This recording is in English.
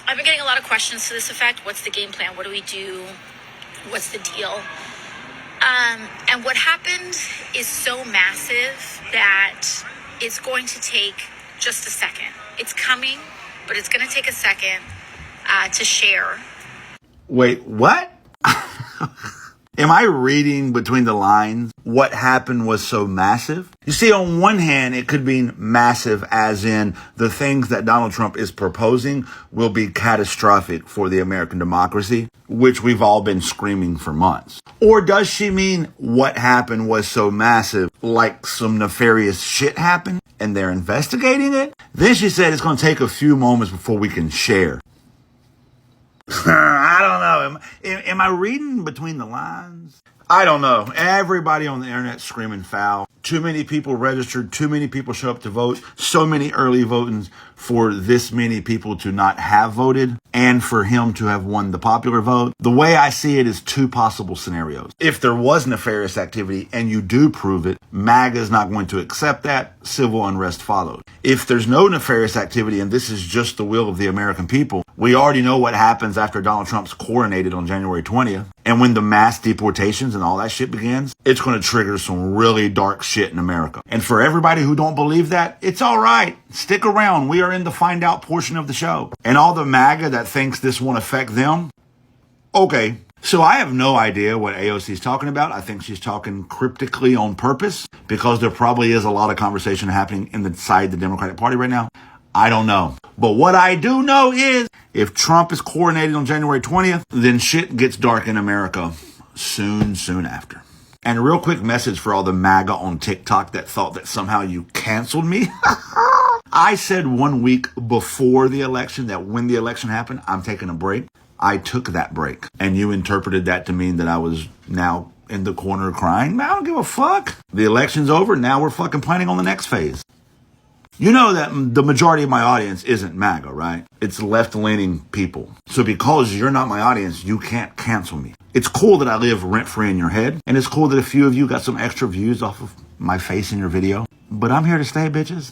I've been getting a lot of questions to this effect. What's the game plan? What do we do? What's the deal? And what happened is so massive that it's going to take just a second. It's coming, but it's going to take a second to share. Wait, what? Am I reading between the lines? What happened was so massive? You see, on one hand, it could mean massive as in the things that Donald Trump is proposing will be catastrophic for the American democracy, which we've all been screaming for months. Or does she mean what happened was so massive, like some nefarious shit happened and they're investigating it? Then she said it's going to take a few moments before we can share. I don't know. Am I reading between the lines? I don't know. Everybody on the internet screaming foul. Too many people registered. Too many people show up to vote. So many early votings for this many people to not have voted and for him to have won the popular vote. The way I see it is two possible scenarios. If there was nefarious activity and you do prove it, MAGA is not going to accept that. Civil unrest followed. If there's no nefarious activity and this is just the will of the American people, we already know what happens after Donald Trump's coronated on January 20th. And when the mass deportations and all that shit begins, it's going to trigger some really dark shit in America. And for everybody who don't believe that, it's all right. Stick around. We are in the find out portion of the show. And all the MAGA that thinks this won't affect them, okay. So I have no idea what AOC is talking about. I think she's talking cryptically on purpose because there probably is a lot of conversation happening inside the Democratic Party right now. I don't know. But what I do know is if Trump is coronated on January 20th, then shit gets dark in America soon after. And a real quick message for all the MAGA on TikTok that thought that somehow you canceled me. I said 1 week before the election that when the election happened, I'm taking a break. I took that break. And you interpreted that to mean that I was now in the corner crying. I don't give a fuck. The election's over. Now we're fucking planning on the next phase. You know that the majority of my audience isn't MAGA, right? It's left-leaning people. So because you're not my audience, you can't cancel me. It's cool that I live rent-free in your head. And it's cool that a few of you got some extra views off of my face in your video. But I'm here to stay, bitches.